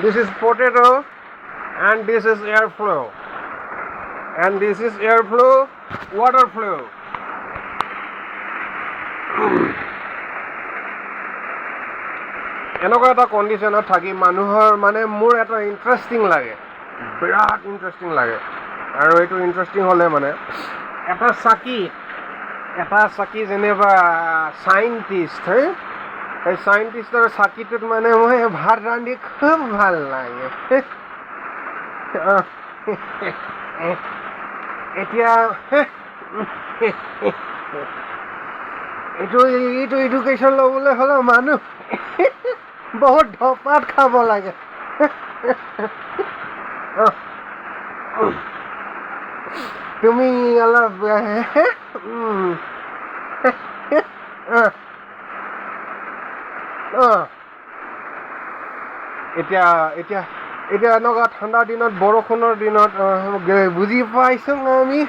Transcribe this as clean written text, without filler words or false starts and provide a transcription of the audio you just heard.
This is potato and this is airflow. And this is airflow, water flow. এনেকুৱা এটা কণ্ডিশ্যনত থাকি মানুহৰ মানে মোৰ এটা ইণ্টাৰেষ্টিং লাগে, বিৰাট ইণ্টাৰেষ্টিং লাগে। আৰু এইটো ইণ্টাৰেষ্টিং হ'লে মানে এটা চাকি যেনিবা চাইণ্টিষ্ট, সেই চাইণ্টিষ্টৰ চাকিটোত মানে মই ভাত ৰান্ধি খুব ভাল লাগে। এতিয়া এইটো এডুকেশ্যন ল'বলৈ হ'লে মানুহ বহুত ধপাত খাব লাগে। তুমি অলপ এতিয়া এনেকুৱা ঠাণ্ডা দিনত, বৰষুণৰ দিনত বুজি পাইছোঁ আমি